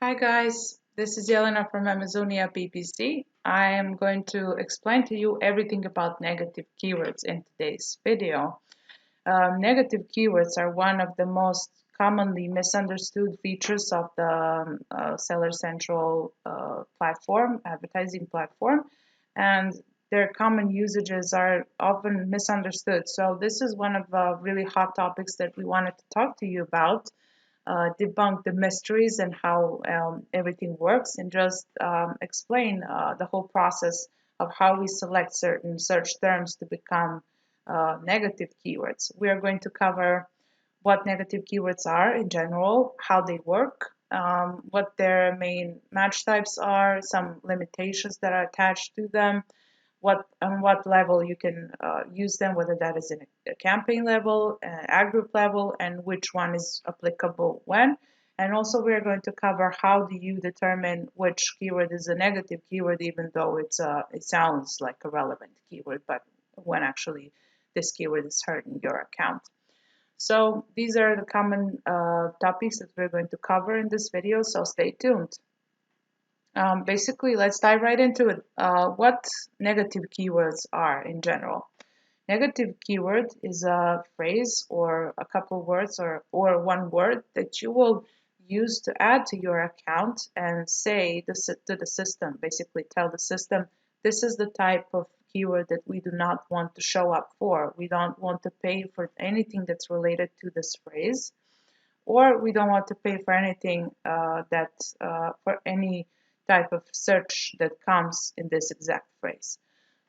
Hi guys, this is Jelena from Amazonia PPC. I am going to explain to you everything about negative keywords in today's video. Negative keywords are one of the most commonly misunderstood features of the Seller Central platform, advertising platform, and their common usages are often misunderstood. So this is one of the really hot topics that we wanted to talk to you about, debunk the mysteries and how everything works, and just explain the whole process of how we select certain search terms to become negative keywords. We are going to cover what negative keywords are in general, how they work, what their main match types are, some limitations that are attached to them, what on what level you can use them, whether that is in a campaign level, an ad group level, and which one is applicable when. And also we're going to cover how do you determine which keyword is a negative keyword, even though it sounds like a relevant keyword, but when actually this keyword is hurting your account. So these are the common topics that we're going to cover in this video, so stay tuned. Basically, let's dive right into it. What negative keywords are in general? Negative keyword is a phrase or a couple words or one word that you will use to add to your account and say to the system, basically tell the system, this is the type of keyword that we do not want to show up for. We don't want to pay for anything that's related to this phrase, or we don't want to pay for anything for any type of search that comes in this exact phrase.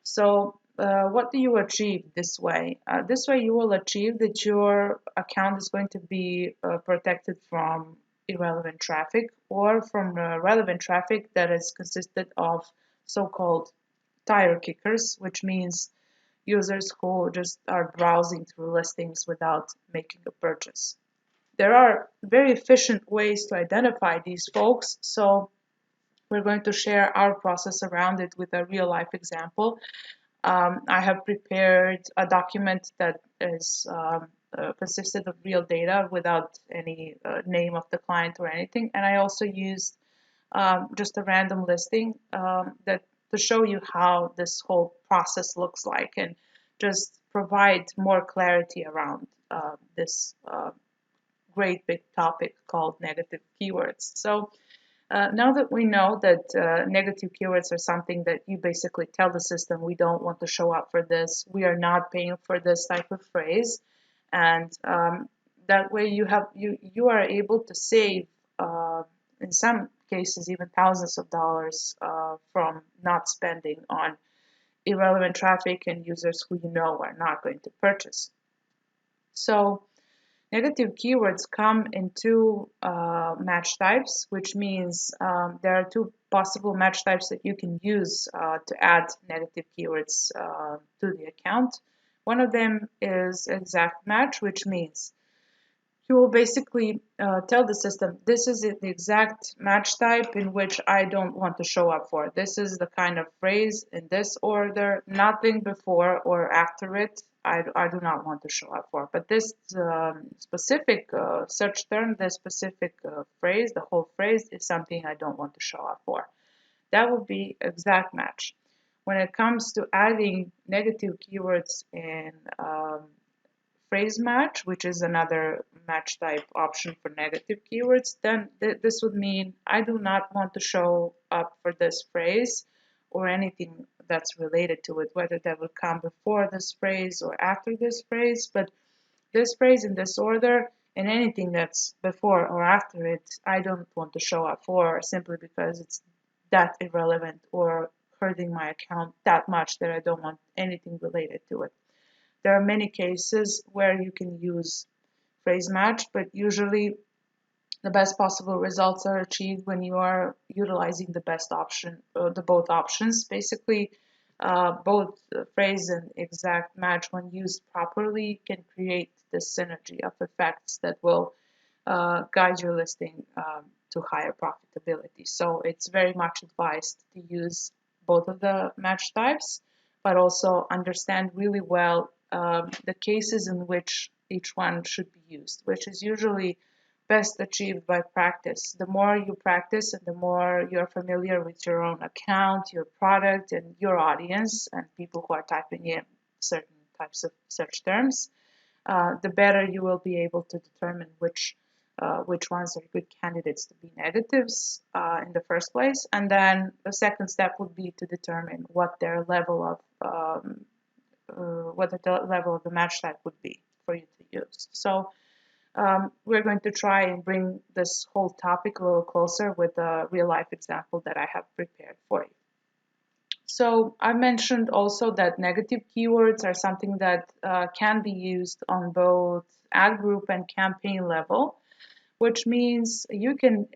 So what do you achieve this way? This way you will achieve that your account is going to be protected from irrelevant traffic, or from relevant traffic that is consisted of so-called tire kickers, which means users who just are browsing through listings without making a purchase. There are very efficient ways to identify these folks, so we're going to share our process around it with a real life example. I have prepared a document that is consisted of real data without any name of the client or anything, and I also used just a random listing that to show you how this whole process looks like, and just provide more clarity around this great big topic called negative keywords. So now that we know that negative keywords are something that you basically tell the system, we don't want to show up for this, we are not paying for this type of phrase, and that way you are able to save in some cases even thousands of dollars from not spending on irrelevant traffic and users who you know are not going to purchase. So negative keywords come in two match types, which means there are two possible match types that you can use to add negative keywords to the account. One of them is exact match, which means you will basically tell the system, this is the exact match type in which I don't want to show up for. This is the kind of phrase in this order, nothing before or after it. I do not want to show up for. But this specific search term, this specific phrase, the whole phrase, is something I don't want to show up for. That would be exact match. When it comes to adding negative keywords in phrase match, which is another match type option for negative keywords, then this would mean I do not want to show up for this phrase or anything that's related to it, whether that will come before this phrase or after this phrase. But this phrase in this order and anything that's before or after it, I don't want to show up for, simply because it's that irrelevant or hurting my account that much that I don't want anything related to it. There are many cases where you can use phrase match, but usually the best possible results are achieved when you are utilizing the best option, the both options. Basically, both phrase and exact match, when used properly, can create this synergy of effects that will guide your listing to higher profitability. So it's very much advised to use both of the match types, but also understand really well the cases in which each one should be used, which is usually best achieved by practice. The more you practice and the more you're familiar with your own account, your product, and your audience, and people who are typing in certain types of search terms, the better you will be able to determine which ones are good candidates to be negatives in the first place. And then the second step would be to determine what their level of what the level of the match type would be for you to use. So we're going to try and bring this whole topic a little closer with a real life example that I have prepared for you. So I mentioned also that negative keywords are something that can be used on both ad group and campaign level, which means you can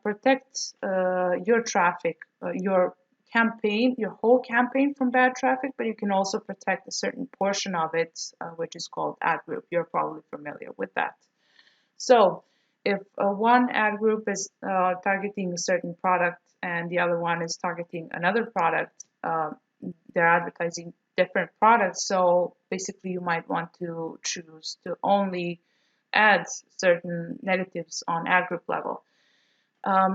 protect your traffic, your campaign, your whole campaign from bad traffic, but you can also protect a certain portion of it, which is called ad group. You're probably familiar with that. So if one ad group is targeting a certain product and the other one is targeting another product, they're advertising different products. So basically, you might want to choose to only add certain negatives on ad group level.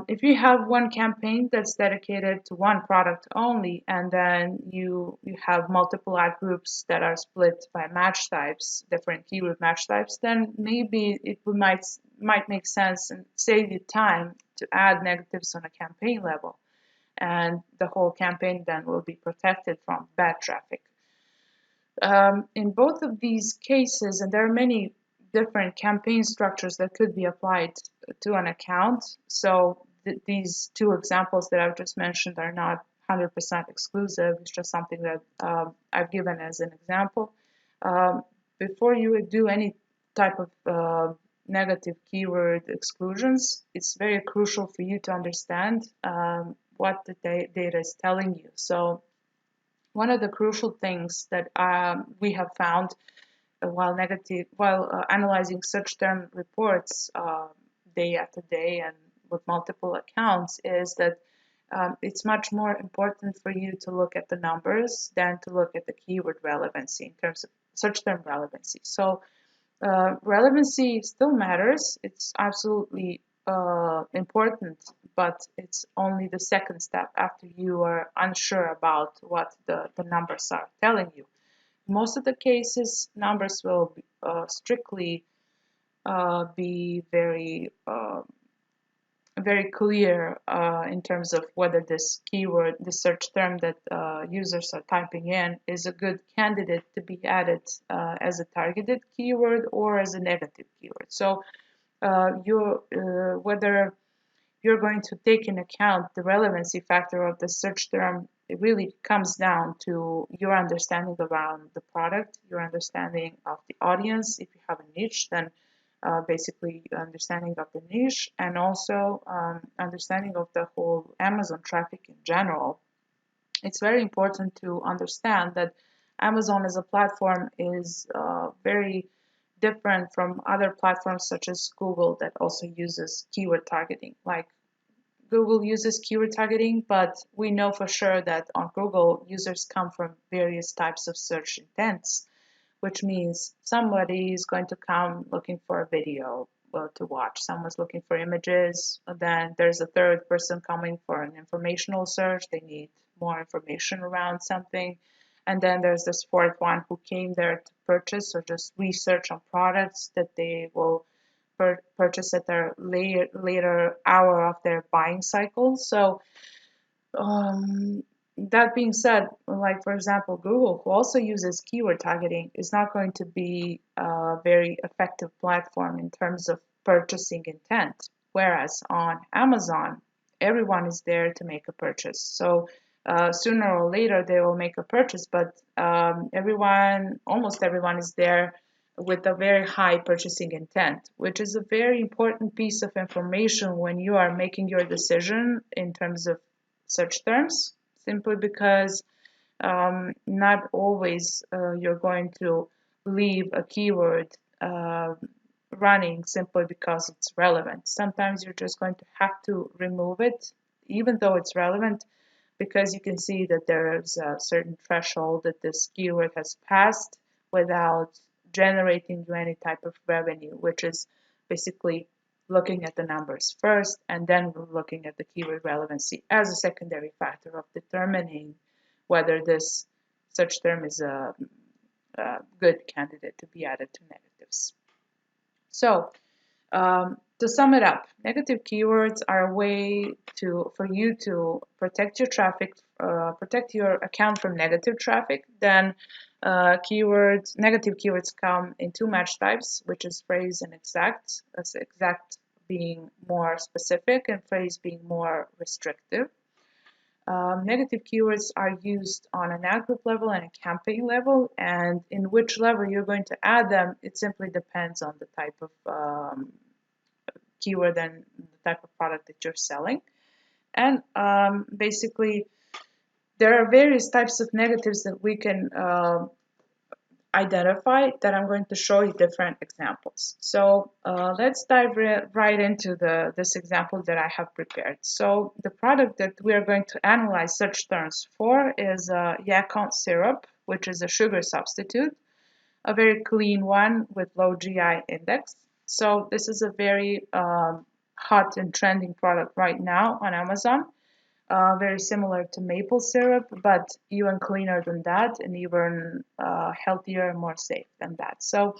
If you have one campaign that's dedicated to one product only, and then you have multiple ad groups that are split by match types, different keyword match types, then maybe it might make sense and save you time to add negatives on a campaign level, and the whole campaign then will be protected from bad traffic. In both of these cases, and there are many different campaign structures that could be applied to an account. So these two examples that I've just mentioned are not 100% exclusive. It's just something that I've given as an example. Before you would do any type of negative keyword exclusions, it's very crucial for you to understand what the data is telling you. So one of the crucial things that we have found while analyzing search term reports day after day and with multiple accounts is that it's much more important for you to look at the numbers than to look at the keyword relevancy in terms of search term relevancy. So relevancy still matters. It's absolutely important, but it's only the second step after you are unsure about what the numbers are telling you. Most of the cases, numbers will strictly be very clear in terms of whether this keyword, the search term that users are typing in, is a good candidate to be added as a targeted keyword or as a negative keyword. So whether you're going to take into account the relevancy factor of the search term, it really comes down to your understanding around the product, your understanding of the audience. If you have a niche, then basically understanding of the niche, and also understanding of the whole Amazon traffic in general. It's very important to understand that Amazon as a platform is very different from other platforms such as Google that also uses keyword targeting. Like Google uses keyword targeting, but we know for sure that on Google, users come from various types of search intents, which means somebody is going to come looking for a video to watch. Someone's looking for images. And then there's a third person coming for an informational search. They need more information around something. And then there's this fourth one who came there to purchase or just research on products that they will purchase at their later hour of their buying cycle. So that being said, like for example, Google, who also uses keyword targeting, is not going to be a very effective platform in terms of purchasing intent. Whereas on Amazon, everyone is there to make a purchase. So sooner or later they will make a purchase, but almost everyone is there with a very high purchasing intent, which is a very important piece of information when you are making your decision in terms of search terms, simply because not always you're going to leave a keyword running simply because it's relevant. Sometimes you're just going to have to remove it, even though it's relevant, because you can see that there's a certain threshold that this keyword has passed without generating you any type of revenue, which is basically looking at the numbers first, and then looking at the keyword relevancy as a secondary factor of determining whether this search term is a good candidate to be added to negatives. So to sum it up, negative keywords are a way for you to protect your traffic, protect your account from negative traffic. Then negative keywords come in two match types, which is phrase and exact. As exact being more specific and phrase being more restrictive. Negative keywords are used on an ad group level and a campaign level, and in which level you're going to add them, it simply depends on the type of keyword and the type of product that you're selling. And basically, there are various types of negatives that we can identify that I'm going to show you different examples. So let's dive right into this example that I have prepared. So the product that we are going to analyze search terms for is Yacon syrup, which is a sugar substitute, a very clean one with low GI index. So this is a very hot and trending product right now on Amazon. Very similar to maple syrup, but even cleaner than that, and even healthier and more safe than that. So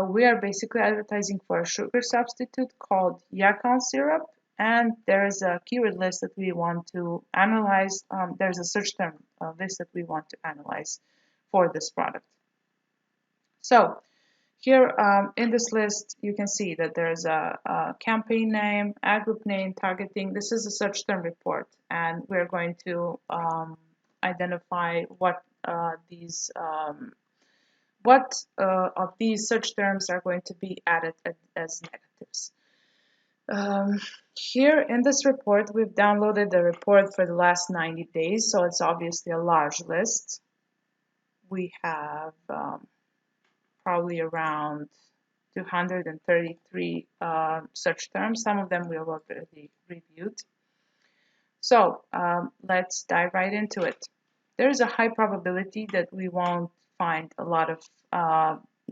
we are basically advertising for a sugar substitute called Yacon syrup, and there is a keyword list that we want to analyze. There's a search term list that we want to analyze for this product. So here in this list, you can see that there's a campaign name, ad group name, targeting. This is a search term report, and we're going to identify what of these search terms are going to be added as negatives. Here in this report, we've downloaded the report for the last 90 days, so it's obviously a large list. We have probably around 233 search terms. Some of them we have already reviewed. So let's dive right into it. There is a high probability that we won't find a lot of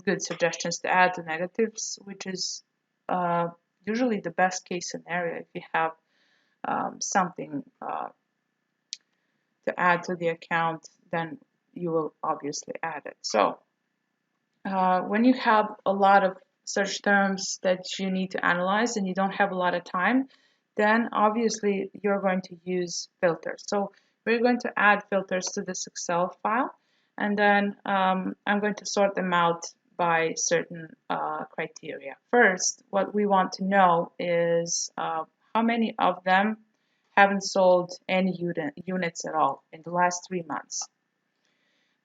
good suggestions to add to negatives, which is usually the best case scenario. If you have something to add to the account, then you will obviously add it. So when you have a lot of search terms that you need to analyze and you don't have a lot of time, then obviously you're going to use filters. So we're going to add filters to this Excel file, and then I'm going to sort them out by certain criteria. First, what we want to know is how many of them haven't sold any units at all in the last 3 months.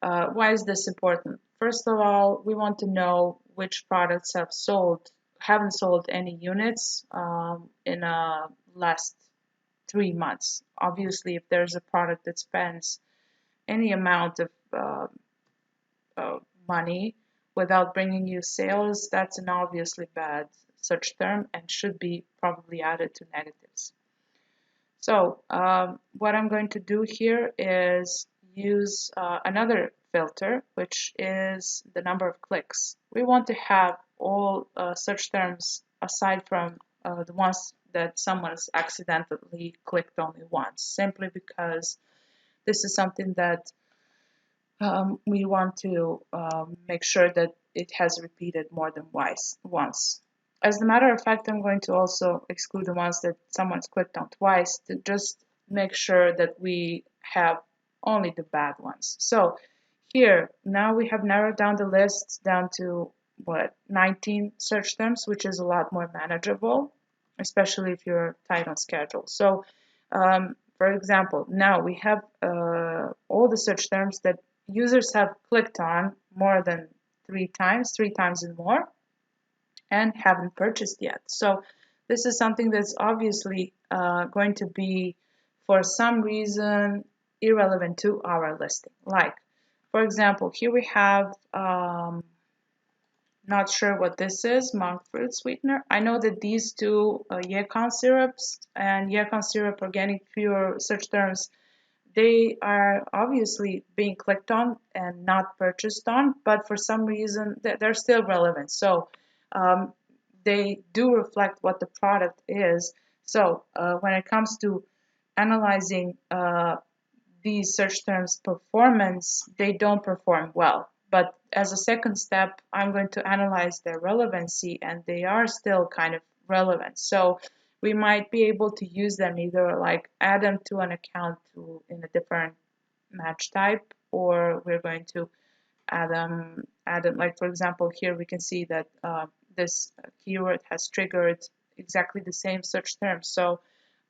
Why is this important? First of all, we want to know which products haven't sold any units in the last 3 months. Obviously, if there's a product that spends any amount of money without bringing you sales, that's an obviously bad search term and should be probably added to negatives. So what I'm going to do here is use another filter, which is the number of clicks. We want to have all search terms aside from the ones that someone's accidentally clicked only once, simply because this is something that we want to make sure that it has repeated more than once. As a matter of fact, I'm going to also exclude the ones that someone's clicked on twice to just make sure that we have only the bad ones. So here, now we have narrowed down the list down to 19 search terms, which is a lot more manageable, especially if you're tight on schedule. So for example, now we have all the search terms that users have clicked on more than 3 times and more, and haven't purchased yet. So this is something that's obviously going to be, for some reason, irrelevant to our listing. Like, for example, here we have, not sure what this is, monk fruit sweetener. I know that these two, Yacon syrups and Yacon syrup organic pure search terms, they are obviously being clicked on and not purchased on, but for some reason they're still relevant. So they do reflect what the product is. So when it comes to analyzing these search terms performance, they don't perform well. But as a second step, I'm going to analyze their relevancy, and they are still kind of relevant. So we might be able to use them, either like add them to an account in a different match type, or we're going to add them like, for example, here we can see that this keyword has triggered exactly the same search term. So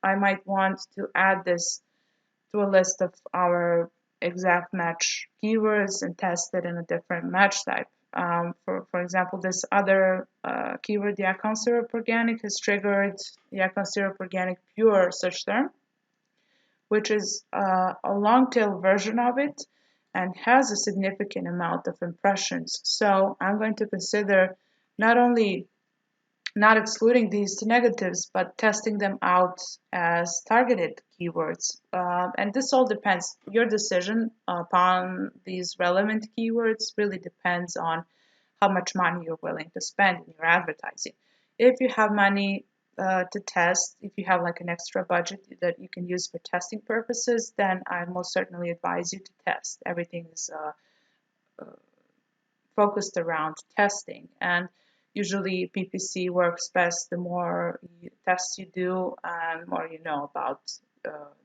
I might want to add this to a list of our exact match keywords and test it in a different match type. For example, this other keyword, Yacon syrup organic, has triggered Yacon syrup organic pure search term, which is a long tail version of it and has a significant amount of impressions. So I'm going to consider not only not excluding these negatives, but testing them out as targeted keywords. And this all depends. Your decision upon these relevant keywords really depends on how much money you're willing to spend in your advertising. If you have money to test, if you have like an extra budget that you can use for testing purposes, then I most certainly advise you to test. Everything is focused around testing, and usually PPC works best the more tests you do and more you know about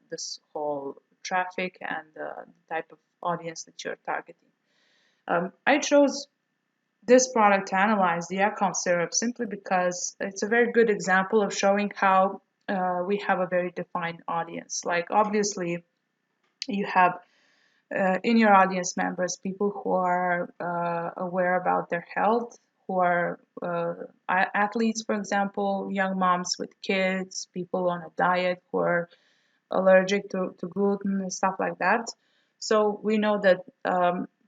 this whole traffic and the type of audience that you're targeting. I chose this product to analyze, the Yacon syrup, simply because it's a very good example of showing how we have a very defined audience. Like, obviously, you have in your audience members people who are aware about their health, who are athletes, for example, young moms with kids, people on a diet who are allergic to gluten and stuff like that. So we know that,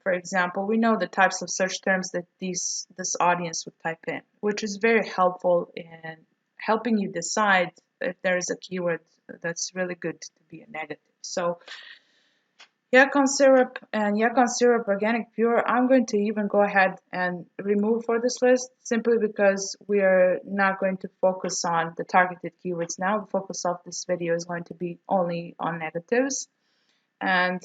for example, we know the types of search terms that this audience would type in, which is very helpful in helping you decide if there is a keyword that's really good to be a negative. So Yacon syrup and Yacon syrup organic pure, I'm going to even go ahead and remove for this list, simply because we are not going to focus on the targeted keywords now. The focus of this video is going to be only on negatives. And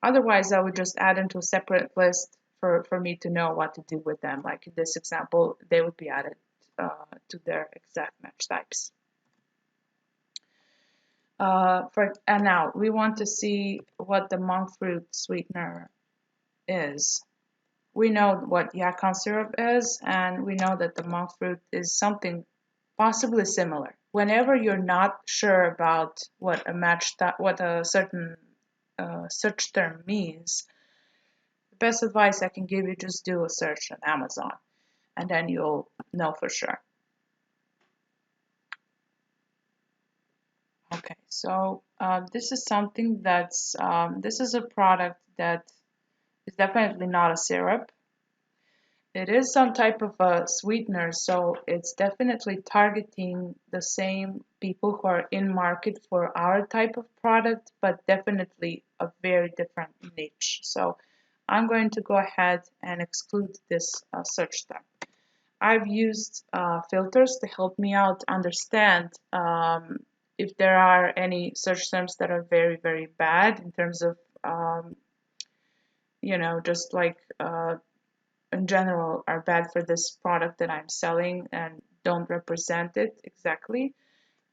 otherwise, I would just add them to a separate list for me to know what to do with them. Like in this example, they would be added to their exact match types. And now we want to see what the monk fruit sweetener is. We know what Yacon syrup is, and we know that the monk fruit is something possibly similar. Whenever you're not sure about what a certain search term means, the best advice I can give you, just do a search on Amazon, and then you'll know for sure. Okay, so this is something that's this is a product that is definitely not a syrup. It is some type of a sweetener, so it's definitely targeting the same people who are in market for our type of product, but definitely a very different niche. So I'm going to go ahead and exclude this search term. I've used filters to help me out understand if there are any search terms that are very, very bad in terms of, just like in general are bad for this product that I'm selling and don't represent it exactly.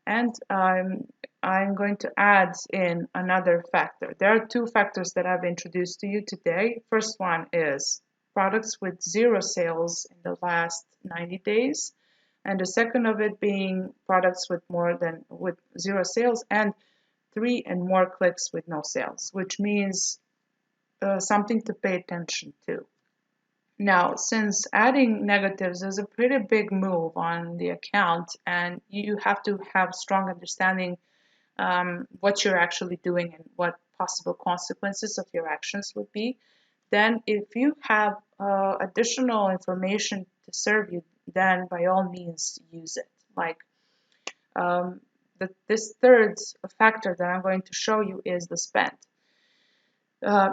And I'm going to add in another factor. There are two factors that I've introduced to you today. First one is products with 0 sales in the last 90 days. And the second of it being products with 0 sales and 3 and more clicks with no sales, which means something to pay attention to. Now, since adding negatives is a pretty big move on the account, and you have to have strong understanding what you're actually doing and what possible consequences of your actions would be, then if you have additional information to serve you, then by all means use it. Like this third factor that I'm going to show you is the spend.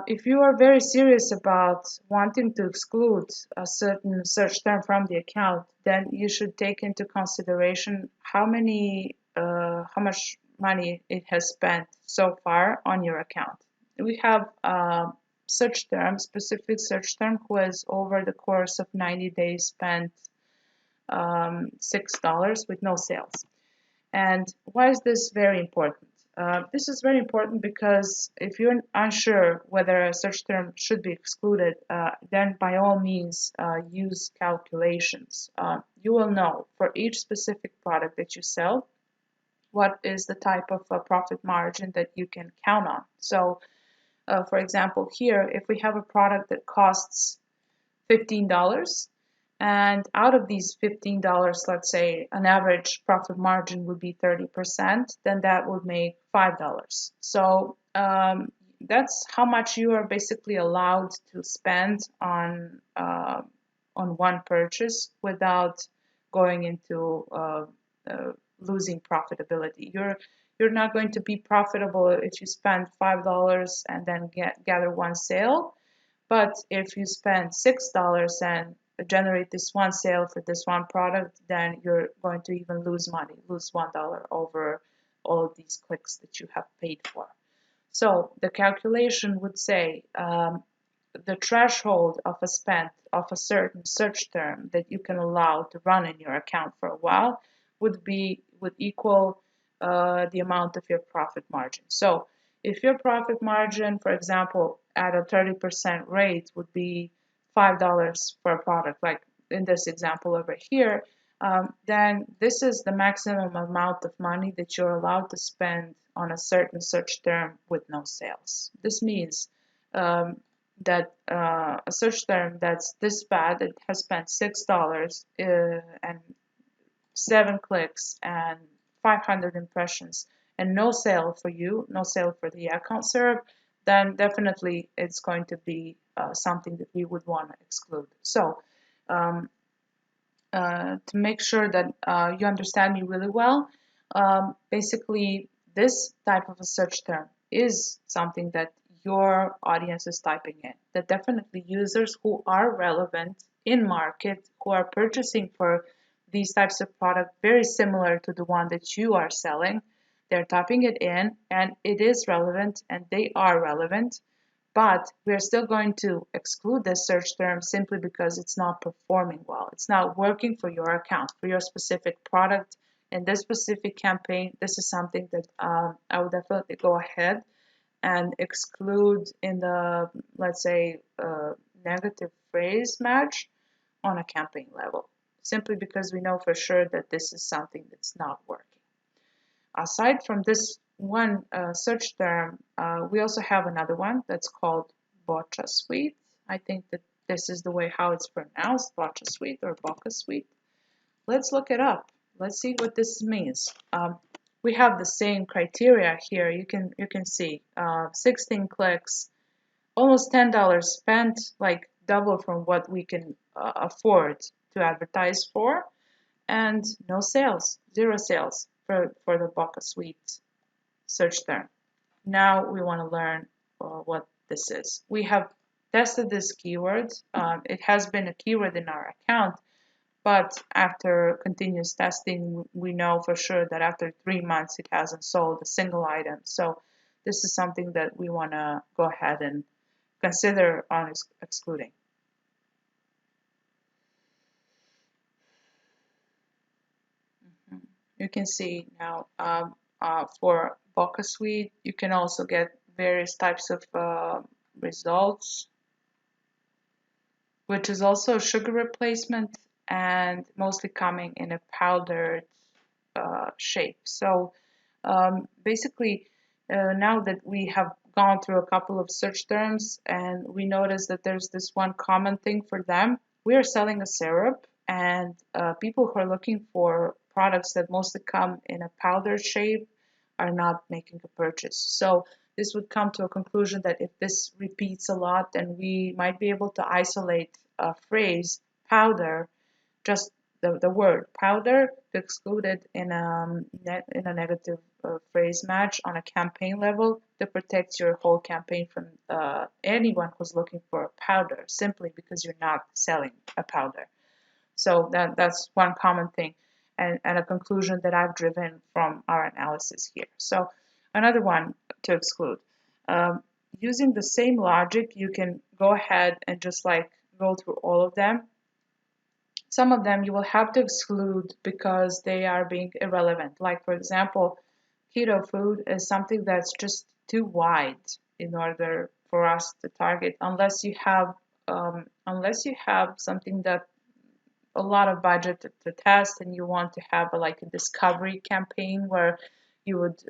If you are very serious about wanting to exclude a certain search term from the account, then you should take into consideration how much money it has spent so far on your account. We have search term, specific search term, who has over the course of 90 days spent $6 with no sales. And why is this very important? This is very important because if you're unsure whether a search term should be excluded, then by all means use calculations. You will know for each specific product that you sell what is the type of profit margin that you can count on. So, for example, here, if we have a product that costs $15, and out of these $15, let's say an average profit margin would be 30%, then that would make $5. So that's how much you are basically allowed to spend on one purchase without going into losing profitability. You're not going to be profitable if you spend $5 and then gather one sale. But if you spend $6 and generate this one sale for this one product, then you're going to even lose money, lose $1 over all of these clicks that you have paid for. So the calculation would say the threshold of a spend of a certain search term that you can allow to run in your account for a while would equal the amount of your profit margin. So if your profit margin, for example, at a 30% rate would be $5 for a product, like in this example over here, then this is the maximum amount of money that you're allowed to spend on a certain search term with no sales. This means that a search term that's this bad, it has spent $6 and 7 clicks and 500 impressions and no sale for you, no sale for the account serve, then definitely it's going to be something that we would want to exclude. So to make sure that you understand me really well, basically this type of a search term is something that your audience is typing in. That definitely users who are relevant in market, who are purchasing for these types of product very similar to the one that you are selling, they're typing it in and it is relevant and they are relevant, but we're still going to exclude this search term simply because it's not performing well. It's not working for your account, for your specific product. In this specific campaign, this is something that I would definitely go ahead and exclude in the, let's say, negative phrase match on a campaign level, simply because we know for sure that this is something that's not working. Aside from this one search term, we also have another one that's called Botcha Suite. I think that this is the way how it's pronounced, Botcha Suite or Bocca Suite. Let's look it up. Let's see what this means. We have the same criteria here. You can see 16 clicks, almost $10 spent, like double from what we can afford to advertise for, and no sales, 0 sales for the Bocca Suite search term. Now we want to learn what this is. We have tested this keyword. It has been a keyword in our account, but after continuous testing, we know for sure that after 3 months, it hasn't sold a single item. So this is something that we want to go ahead and consider on excluding. You can see now for Bocca Suite, you can also get various types of results, which is also sugar replacement and mostly coming in a powdered shape. So basically, now that we have gone through a couple of search terms and we notice that there's this one common thing for them, we are selling a syrup, and people who are looking for products that mostly come in a powder shape are not making a purchase. So this would come to a conclusion that if this repeats a lot, then we might be able to isolate a phrase powder just the word powder to exclude it in in a negative phrase match on a campaign level to protect your whole campaign from anyone who's looking for a powder simply because you're not selling a powder. So that's one common thing, and a conclusion that I've driven from our analysis here. So another one to exclude. Um, Using the same logic, you can go ahead and just like go through all of them. Some of them you will have to exclude because they are being irrelevant. Like for example, keto food is something that's just too wide in order for us to target unless you have something that a lot of budget to test and you want to have like a discovery campaign where you would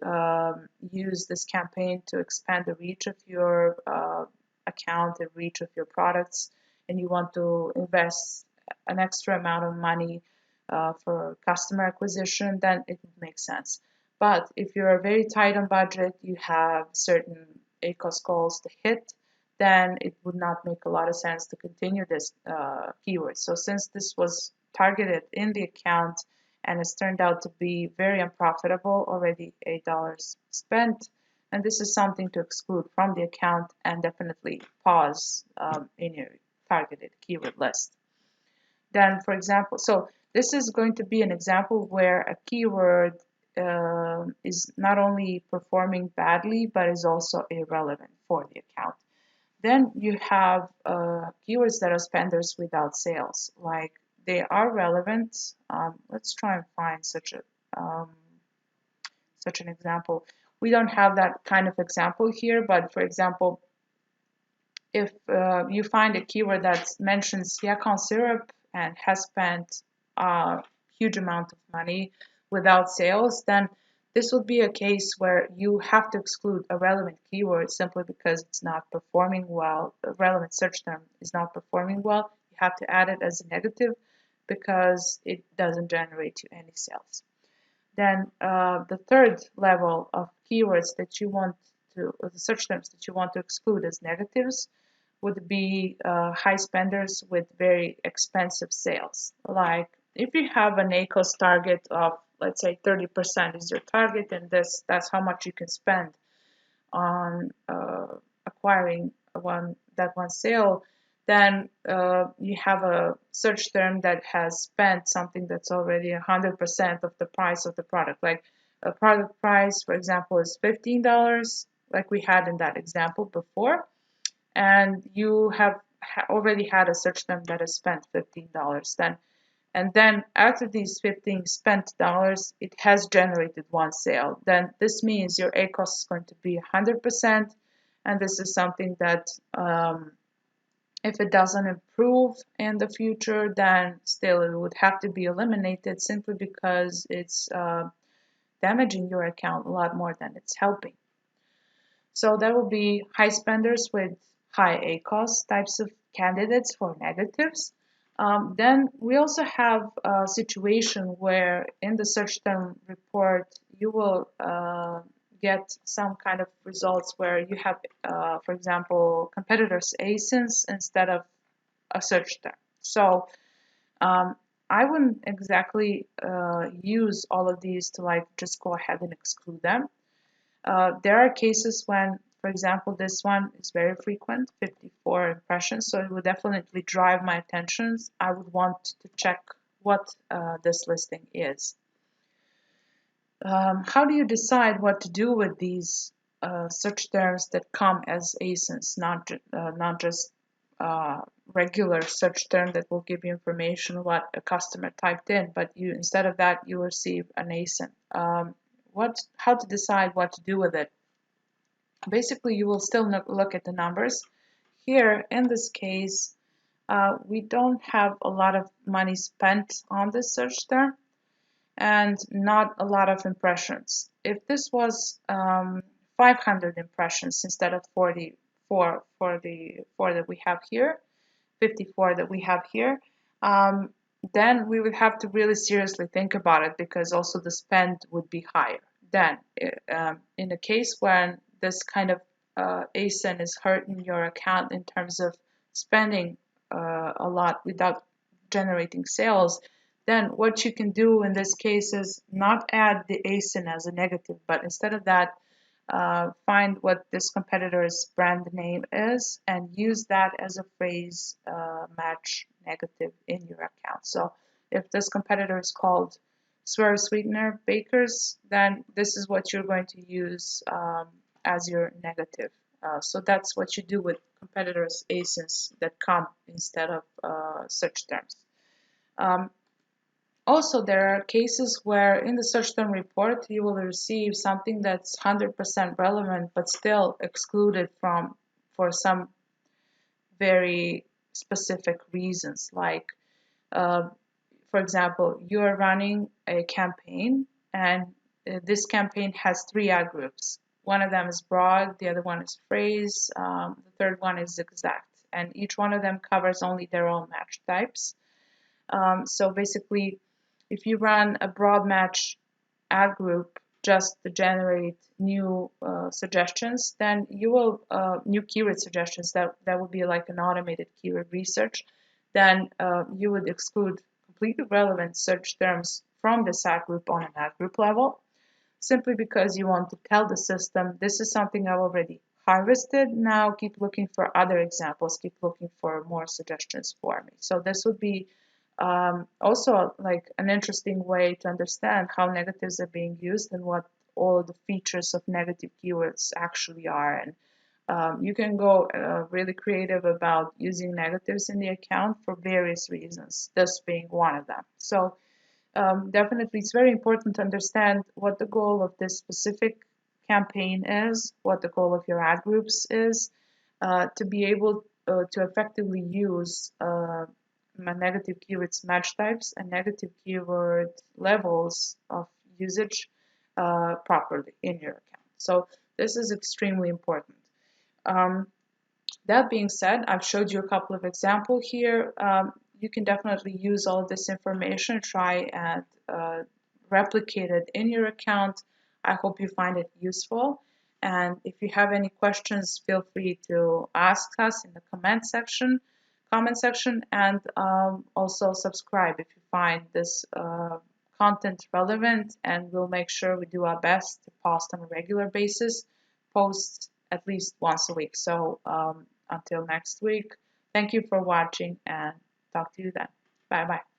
use this campaign to expand the reach of your account, the reach of your products, and you want to invest an extra amount of money for customer acquisition, then it makes sense. But if you're very tight on budget, you have certain ACOS goals to hit, then it would not make a lot of sense to continue this keyword. So since this was targeted in the account and it's turned out to be very unprofitable, already $8 spent, and this is something to exclude from the account and definitely pause in your targeted keyword list. Then, for example, so this is going to be an example where a keyword is not only performing badly, but is also irrelevant for the account. Then you have keywords that are spenders without sales. Like they are relevant. Let's try and find such an example. We don't have that kind of example here, but for example, if you find a keyword that mentions yacon syrup and has spent a huge amount of money without sales, then this would be a case where you have to exclude a relevant keyword simply because it's not performing well. The relevant search term is not performing well. You have to add it as a negative because it doesn't generate you any sales. Then the third level of keywords that you want to, or the search terms that you want to exclude as negatives would be high spenders with very expensive sales. Like if you have an ACOS target of, let's say 30% is your target, and that's how much you can spend on acquiring one sale, then you have a search term that has spent something that's already 100% of the price of the product. Like a product price, for example, is $15, like we had in that example before, and you have already had a search term that has spent $15 then, and then after these 15 spent dollars, it has generated one sale. Then this means your ACOS is going to be 100%, and this is something that if it doesn't improve in the future, then still it would have to be eliminated simply because it's damaging your account a lot more than it's helping. So that will be high spenders with high ACOS types of candidates for negatives. Then we also have a situation where in the search term report, you will get some kind of results where you have, for example, competitors' ASINs instead of a search term. So I wouldn't exactly use all of these to like just go ahead and exclude them. There are cases when, for example, this one is very frequent, 54 impressions, so it would definitely drive my attention. I would want to check what this listing is. How do you decide what to do with these search terms that come as ASINs, not just regular search term that will give you information what a customer typed in, but you instead of that you receive an ASIN. How to decide what to do with it? Basically, you will still look at the numbers. Here, in this case, we don't have a lot of money spent on this search term and not a lot of impressions. If this was 500 impressions instead of 44 for the 4 that we have here, 54 that we have here, then we would have to really seriously think about it because also the spend would be higher. Then, in a case when this kind of ASIN is hurting your account in terms of spending a lot without generating sales, then what you can do in this case is not add the ASIN as a negative, but instead of that, find what this competitor's brand name is and use that as a phrase match negative in your account. So if this competitor is called Swerve Sweetener Bakers, then this is what you're going to use as your negative. So that's what you do with competitors' ASINs that come instead of search terms. Um, Also, there are cases where in the search term report you will receive something that's 100% relevant but still excluded from for some very specific reasons. Like, uh, for example, you are running a campaign and this campaign has three ad groups. One of them is broad, the other one is phrase, the third one is exact, and each one of them covers only their own match types. So basically, if you run a broad match ad group just to generate new suggestions, then you will new keyword suggestions that would be like an automated keyword research. Then you would exclude completely relevant search terms from this ad group on an ad group level, simply because you want to tell the system this is something I've already harvested. Now keep looking for other examples, keep looking for more suggestions for me. So this would be also like an interesting way to understand how negatives are being used and what all the features of negative keywords actually are. And you can go really creative about using negatives in the account for various reasons, this being one of them. So definitely it's very important to understand what the goal of this specific campaign is, what the goal of your ad groups is, to be able to effectively use negative keywords match types and negative keyword levels of usage properly in your account. So this is extremely important. Um, that being said, I've showed you a couple of examples here. You can definitely use all of this information, try and replicate it in your account. I hope you find it useful. And if you have any questions, feel free to ask us in the comment section, and also subscribe if you find this content relevant, and we'll make sure we do our best to post on a regular basis, post at least once a week. So until next week, thank you for watching and talk to you then. Bye bye.